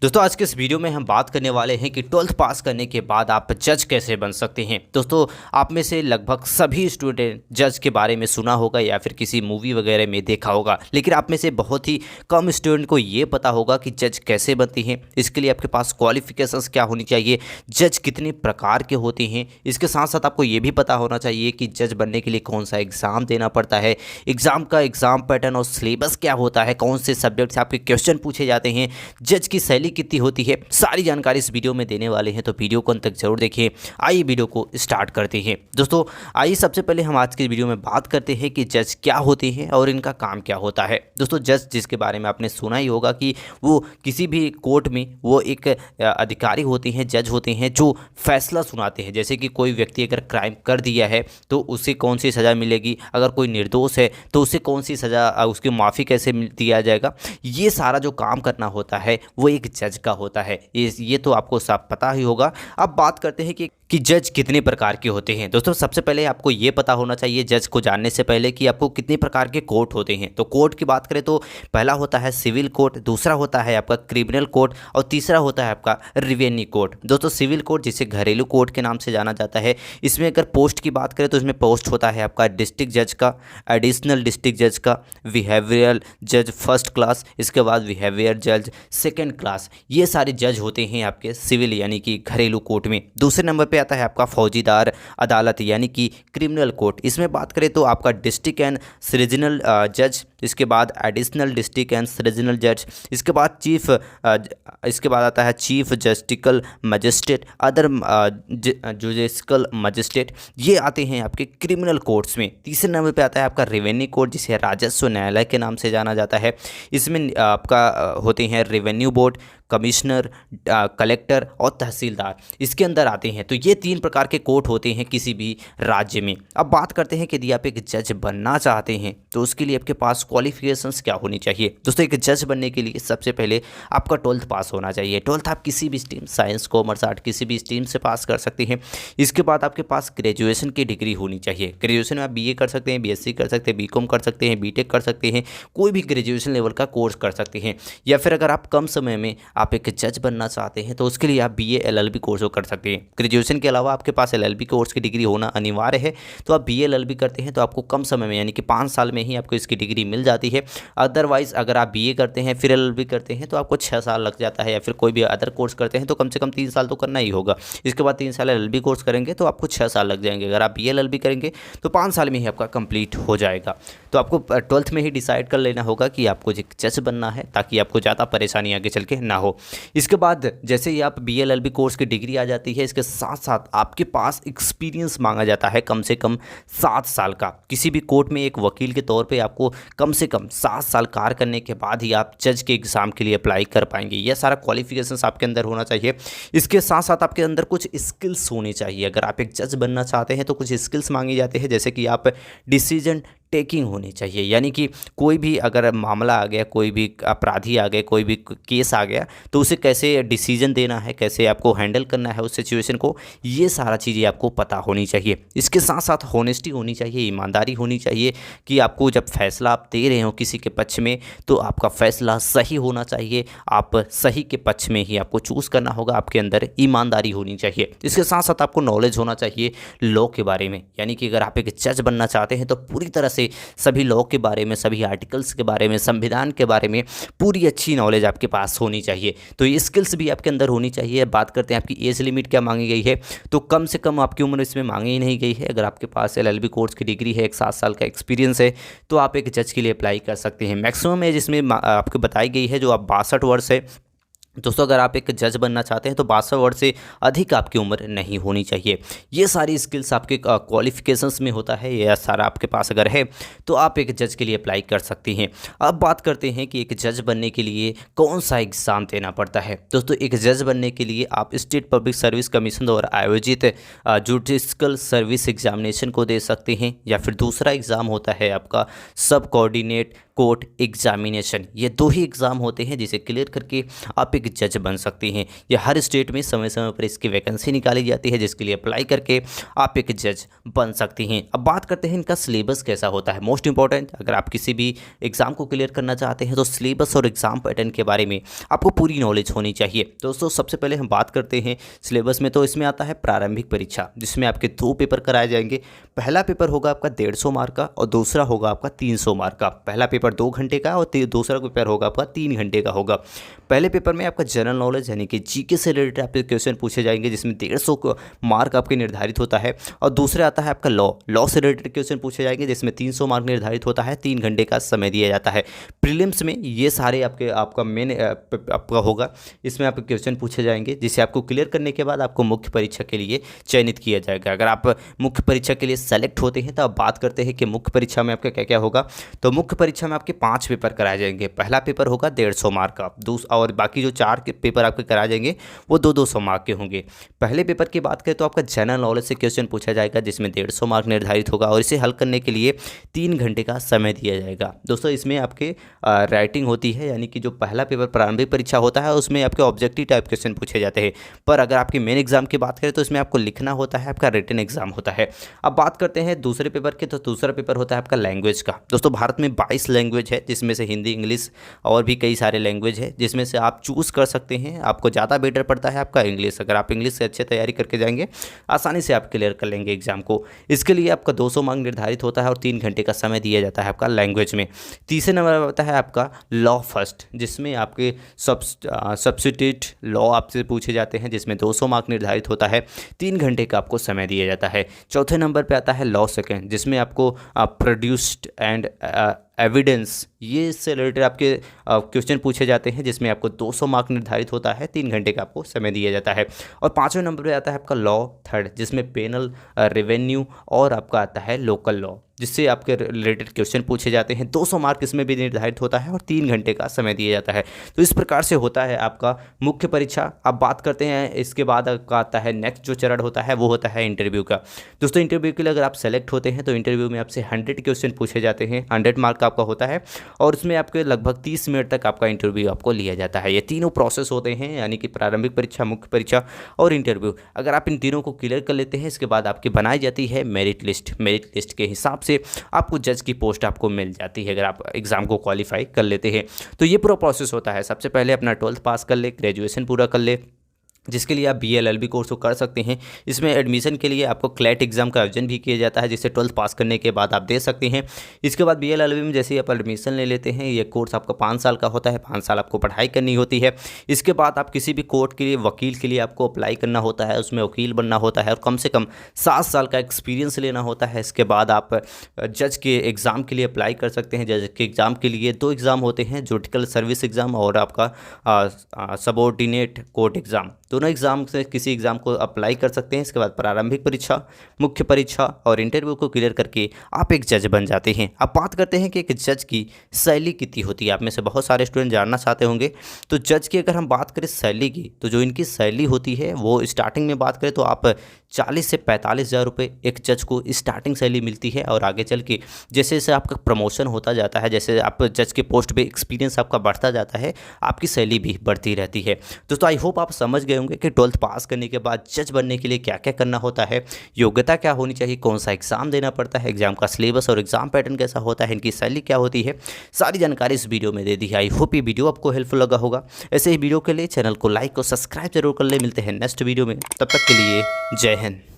दोस्तों आज के इस वीडियो में हम बात करने वाले हैं कि 12th पास करने के बाद आप जज कैसे बन सकते हैं। दोस्तों आप में से लगभग सभी स्टूडेंट जज के बारे में सुना होगा या फिर किसी मूवी वगैरह में देखा होगा, लेकिन आप में से बहुत ही कम स्टूडेंट को ये पता होगा कि जज कैसे बनती हैं। इसके लिए आपके पास क्वालिफिकेशंस क्या होनी चाहिए, जज कितने प्रकार के होते हैं। इसके साथ साथ आपको ये भी पता होना चाहिए कि जज बनने के लिए कौन सा एग्ज़ाम देना पड़ता है, एग्ज़ाम का एग्ज़ाम पैटर्न और सिलेबस क्या होता है, कौन से सब्जेक्ट से आपके क्वेश्चन पूछे जाते हैं, जज की शैली कितनी होती है। सारी जानकारी इस वीडियो में देने वाले हैं, तो वीडियो को अंत तक जरूर देखिए। आइए वीडियो को स्टार्ट करते हैं। दोस्तों आइए सबसे पहले हम आज के वीडियो में बात करते हैं कि जज क्या होते हैं और इनका काम क्या होता है। दोस्तों जज जिसके बारे में आपने सुना ही होगा कि वो किसी भी कोर्ट में वो एक अधिकारी होते हैं, जज होते हैं जो फैसला सुनाते हैं। जैसे कि कोई व्यक्ति अगर क्राइम कर दिया है तो उसे कौन सी सज़ा मिलेगी, अगर कोई निर्दोष है तो उसे कौन सी सज़ा, उसकी माफ़ी कैसे दिया जाएगा, ये सारा जो काम करना होता है वो एक जज का होता है। ये तो आपको सब पता ही होगा। अब बात करते हैं कि जज कितने प्रकार के होते हैं। दोस्तों सबसे पहले आपको ये पता होना चाहिए जज को जानने से पहले कि आपको कितने प्रकार के कोर्ट होते हैं। तो कोर्ट की बात करें तो पहला होता है सिविल कोर्ट, दूसरा होता है आपका क्रिमिनल कोर्ट और तीसरा होता है आपका रिवेन्यू कोर्ट। दोस्तों सिविल कोर्ट जिसे घरेलू कोर्ट के नाम से जाना जाता है, इसमें अगर पोस्ट की बात करें तो इसमें पोस्ट होता है आपका डिस्ट्रिक्ट जज का, एडिशनल डिस्ट्रिक्ट जज का, बिहेवियरल जज फर्स्ट क्लास, इसके बाद बिहेवियर जज सेकेंड क्लास। ये सारे जज होते हैं आपके सिविल यानी कि घरेलू कोर्ट में। दूसरे नंबर पे आता है आपका फौजीदार अदालत यानी कि क्रिमिनल कोर्ट। इसमें बात करें तो आपका डिस्ट्रिक्ट एंड रीजनल जज, इसके बाद एडिशनल डिस्ट्रिक्ट एंड रीजनल जज, इसके बाद इसके बाद आता है chief judicial magistrate, other judicial magistrate. ये आते हैं आपके क्रिमिनल कोर्ट्स में। तीसरे नंबर पे आता है आपका रेवेन्यू कोर्ट जिसे राजस्व न्यायालय के नाम से जाना जाता है। इसमें आपका होते हैं रेवेन्यू बोर्ड, कमिश्नर, कलेक्टर और तहसीलदार इसके अंदर आते हैं। तो ये तीन प्रकार के कोर्ट होते हैं किसी भी राज्य में। अब बात करते हैं कि यदि आप एक जज बनना चाहते हैं तो उसके लिए आपके पास क्वालिफिकेशंस क्या होनी चाहिए। दोस्तों एक जज बनने के लिए सबसे पहले आपका 12th पास होना चाहिए। 12th आप किसी भी स्ट्रीम, साइंस, कॉमर्स, आर्ट, किसी भी स्ट्रीम से पास कर सकते हैं। इसके बाद आपके पास ग्रेजुएशन की डिग्री होनी चाहिए। ग्रेजुएशन में आप बीए कर सकते हैं, बीएससी कर सकते हैं, बीकॉम कर सकते हैं, बीटेक कर सकते हैं, कोई भी ग्रेजुएशन लेवल का कोर्स कर सकते हैं। या फिर अगर आप कम समय में आप एक जज बनना चाहते हैं तो उसके लिए आप बीए एलएलबी कोर्स कर सकते हैं। ग्रेजुएशन के अलावा आपके पास एलएलबी कोर्स की डिग्री होना अनिवार्य है। तो आप बीए एलएलबी करते हैं तो आपको कम समय में यानी कि 5 साल में ही आपको इसकी डिग्री मिल जाती है। अदरवाइज अगर आप बीए करते हैं फिर एलएलबी करते हैं तो आपको 6 साल लग जाता है। या फिर कोई भी अदर कोर्स करते हैं तो कम से कम 3 साल तो करना ही होगा। इसके बाद 3 साल एलएलबी कोर्स करेंगे तो आपको 6 साल लग जाएंगे। अगर आप बीए एलएलबी करेंगे तो 5 साल में ही आपका कंप्लीट हो जाएगा। तो आपको 12th में ही डिसाइड कर लेना होगा कि आपको एक जज बनना है ताकि आपको ज़्यादा परेशानी आगे चल के ना हो। इसके बाद जैसे ही आप बीए एलएलबी कोर्स की डिग्री आ जाती है, इसके साथ साथ आपके पास एक्सपीरियंस मांगा जाता है कम से कम 7 साल का। किसी भी कोर्ट में एक वकील के तौर पे आपको कम से कम 7 साल कार्य करने के बाद ही आप जज के एग्ज़ाम के लिए अप्लाई कर पाएंगे। यह सारा क्वालिफिकेशंस आपके अंदर होना चाहिए। इसके साथ साथ आपके अंदर कुछ स्किल्स होनी चाहिए। अगर आप एक जज बनना चाहते हैं तो कुछ स्किल्स मांगे जाते हैं, जैसे कि आप डिसीजन टेकिंग होनी चाहिए। यानी कि कोई भी अगर मामला आ गया, कोई भी अपराधी आ गए, कोई भी केस आ गया तो उसे कैसे डिसीजन देना है, कैसे आपको हैंडल करना है उस सिचुएशन को, ये सारा चीज़ें आपको पता होनी चाहिए। इसके साथ साथ होनेस्टी होनी चाहिए, ईमानदारी होनी चाहिए कि आपको जब फैसला आप दे रहे हो किसी के पक्ष में तो आपका फैसला सही होना चाहिए। आप सही के पक्ष में ही आपको चूज़ करना होगा। आपके अंदर ईमानदारी होनी चाहिए। इसके साथ साथ आपको नॉलेज होना चाहिए लॉ के बारे में। यानी कि अगर आप एक जज बनना चाहते हैं तो पूरी तरह से सभी लॉ के बारे में, सभी आर्टिकल्स के बारे में, संविधान के बारे में पूरी अच्छी नॉलेज आपके पास होनी चाहिए। तो ये स्किल्स भी आपके अंदर होनी चाहिए। बात करते हैं आपकी एज लिमिट क्या मांगी गई है, तो कम से कम आपकी उम्र इसमें मांगी ही नहीं गई है। अगर आपके पास एलएलबी कोर्स की डिग्री है, एक 7 साल का एक्सपीरियंस है तो आप एक जज के लिए अप्लाई कर सकते हैं। मैक्सिमम एज इसमें आपको बताई गई है जो आप 62 वर्ष है। दोस्तों अगर आप एक जज बनना चाहते हैं तो 62 वर्ष से अधिक आपकी उम्र नहीं होनी चाहिए। ये सारी स्किल्स आपके क्वालिफिकेशंस में होता है। यह सारा आपके पास अगर है तो आप एक जज के लिए अप्लाई कर सकती हैं। अब बात करते हैं कि एक जज बनने के लिए कौन सा एग्ज़ाम देना पड़ता है। दोस्तों एक जज बनने के लिए आप स्टेट पब्लिक सर्विस कमीशन द्वारा आयोजित जुडिशल सर्विस एग्जामिनेशन को दे सकते हैं। या फिर दूसरा एग्ज़ाम होता है आपका सब कोऑर्डिनेट कोर्ट एग्जामिनेशन। ये 2 ही एग्ज़ाम होते हैं जिसे क्लियर करके आप एक जज बन सकते हैं। ये हर स्टेट में समय समय पर इसकी वैकेंसी निकाली जाती है जिसके लिए अप्लाई करके आप एक जज बन सकती हैं। अब बात करते हैं इनका सिलेबस कैसा होता है। मोस्ट इंपॉर्टेंट, अगर आप किसी भी एग्ज़ाम को क्लियर करना चाहते हैं तो सिलेबस और एग्ज़ाम पैटर्न के बारे में आपको पूरी नॉलेज होनी चाहिए। दोस्तों सबसे पहले हम बात करते हैं सिलेबस में, तो इसमें आता है प्रारंभिक परीक्षा जिसमें आपके 2 पेपर कराए जाएंगे। पहला पेपर होगा आपका 150 मार्क का और दूसरा होगा आपका 300 मार्क का। पहला पेपर 2 घंटे का और दूसरा पेपर होगा आपका 3 घंटे का होगा। पहले पेपर में आपका जनरल नॉलेज यानी कि जीके से रिलेटेड आपके क्वेश्चन पूछे जाएंगे जिसमें 150 मार्क आपके निर्धारित होता है, और दूसरा आता है आपका लॉ से रिलेटेड क्वेश्चन पूछे जाएंगे जिसमें 300 मार्क निर्धारित होता है, 3 घंटे का समय दिया जाता है। प्रीलिम्स में ये सारे आपका मेन आपका होगा, इसमें आपके क्वेश्चन पूछे जाएंगे जिसे आपको क्लियर करने के बाद आपको मुख्य परीक्षा के लिए चयनित किया जाएगा। अगर आप मुख्य परीक्षा के लिए सेलेक्ट होते हैं तो अब बात करते हैं कि मुख्य परीक्षा में आपका क्या क्या होगा। तो मुख्य परीक्षा में आपके 5 पेपर कराए जाएंगे। पहला पेपर होगा 150 मार्क का, और बाकी जो 4 के पेपर आपके कराए जाएंगे वो 200 मार्क के होंगे। पहले पेपर की बात करें तो आपका जनरल नॉलेज से क्वेश्चन पूछा जाएगा जिसमें 150 मार्क निर्धारित होगा और इसे हल करने के लिए 3 घंटे का समय दिया जाएगा। दोस्तों इसमें आपके राइटिंग होती है, यानी कि जो पहला पेपर प्रारंभिक परीक्षा होता है उसमें आपके ऑब्जेक्टिव टाइप क्वेश्चन पूछे जाते हैं, पर अगर आपकी मेन एग्जाम की बात करें तो इसमें आपको लिखना होता है, आपका रिटन एग्जाम होता है। अब बात करते हैं दूसरे पेपर के, तो दूसरा पेपर होता है आपका लैंग्वेज का। दोस्तों भारत में 22 लैंग्वेज है जिसमें से हिंदी, इंग्लिश और भी कई सारे लैंग्वेज है जिसमें से आप चूज़ कर सकते हैं। आपको ज़्यादा बेटर पड़ता है आपका इंग्लिश। अगर आप इंग्लिश से अच्छे तैयारी करके जाएंगे आसानी से आप क्लियर कर लेंगे एग्जाम को। इसके लिए आपका 200 मार्क निर्धारित होता है और 3 घंटे का समय दिया जाता है आपका लैंग्वेज में। तीसरे नंबर पर होता है आपका लॉ फर्स्ट, जिसमें आपके सब्स्टिट्यूट लॉ आपसे पूछे जाते हैं जिसमें 200 मार्क निर्धारित होता है, 3 घंटे का आपको समय दिया जाता है। चौथे नंबर पे आता है लॉ सेकेंड जिसमें आपको प्रोड्यूस्ड एंड एविडेंस, ये इससे रिलेटेड आपके क्वेश्चन पूछे जाते हैं जिसमें आपको 200 मार्क निर्धारित होता है, 3 घंटे का आपको समय दिया जाता है। और 5वें नंबर पे आता है आपका लॉ थर्ड जिसमें पेनल, रेवेन्यू और आपका आता है लोकल लॉ, जिससे आपके रिलेटेड क्वेश्चन पूछे जाते हैं। 200 मार्क इसमें भी निर्धारित होता है और 3 घंटे का समय दिया जाता है। तो इस प्रकार से होता है आपका मुख्य परीक्षा। अब बात करते हैं इसके बाद आपका आता है नेक्स्ट जो चरण होता है वो होता है इंटरव्यू का। दोस्तों इंटरव्यू के लिए अगर आप सेलेक्ट होते हैं तो इंटरव्यू में आपसे 100 क्वेश्चन पूछे जाते हैं, 100 मार्क का आपका होता है और उसमें आपके लगभग 30 मिनट तक आपका इंटरव्यू आपको लिया जाता है। ये तीनों प्रोसेस होते हैं, यानी कि प्रारंभिक परीक्षा, मुख्य परीक्षा और इंटरव्यू। अगर आप इन तीनों को क्लियर कर लेते हैं इसके बाद आपकी बनाई जाती है मेरिट लिस्ट। मेरिट लिस्ट के हिसाब से आपको जज की पोस्ट आपको मिल जाती है अगर आप एग्ज़ाम को क्वालिफाई कर लेते हैं। तो ये पूरा प्रोसेस होता है। सबसे पहले अपना 12th पास कर ले, ग्रेजुएशन पूरा कर ले, जिसके लिए आप BA LLB कोर्स को कर सकते हैं। इसमें एडमिशन के लिए आपको क्लैट एग्जाम का आयोजन भी किया जाता है जिसे 12th पास करने के बाद आप दे सकते हैं। इसके बाद BA LLB में जैसे ही आप एडमिशन ले लेते हैं, ये कोर्स आपका 5 साल का होता है, 5 साल आपको पढ़ाई करनी होती है। इसके बाद आप किसी भी कोर्ट के लिए, वकील के लिए आपको अप्लाई करना होता है, उसमें वकील बनना होता है और कम से कम 7 साल का एक्सपीरियंस लेना होता है। इसके बाद आप जज के एग्ज़ाम के लिए अप्लाई कर सकते हैं। जज के एग्ज़ाम के लिए 2 एग्ज़ाम होते हैं, जुडिकल सर्विस एग्ज़ाम और आपका सबऑर्डिनेट कोर्ट एग्ज़ाम। दोनों एग्ज़ाम से किसी एग्ज़ाम को अप्लाई कर सकते हैं। इसके बाद प्रारंभिक परीक्षा, मुख्य परीक्षा और इंटरव्यू को क्लियर करके आप एक जज बन जाते हैं। अब बात करते हैं कि एक जज की शैली कितनी होती है। आप में से बहुत सारे स्टूडेंट जानना चाहते होंगे। तो जज की अगर हम बात करें शैली की, तो जो इनकी शैली होती है वो स्टार्टिंग में बात करें तो आप 40 से 45 हज़ार रुपये एक जज को स्टार्टिंग सैलरी मिलती है और आगे चल के जैसे जैसे आपका प्रमोशन होता जाता है, जैसे आप जज के पोस्ट पे एक्सपीरियंस आपका बढ़ता जाता है, आपकी सैलरी भी बढ़ती रहती है। दोस्तों आई होप आप समझ गए होंगे कि 12th पास करने के बाद जज बनने के लिए क्या क्या करना होता है, योग्यता क्या होनी चाहिए, कौन सा एग्ज़ाम देना पड़ता है, एग्ज़ाम का सिलेबस और एग्ज़ाम पैटर्न कैसा होता है, इनकी सैलरी क्या होती है, सारी जानकारी इस वीडियो में दे दी है। आई होप ये वीडियो आपको हेल्पफुल लगा होगा। ऐसे ही वीडियो के लिए चैनल को लाइक और सब्सक्राइब जरूर कर ले। मिलते हैं नेक्स्ट वीडियो में, तब तक के लिए जय हिंद।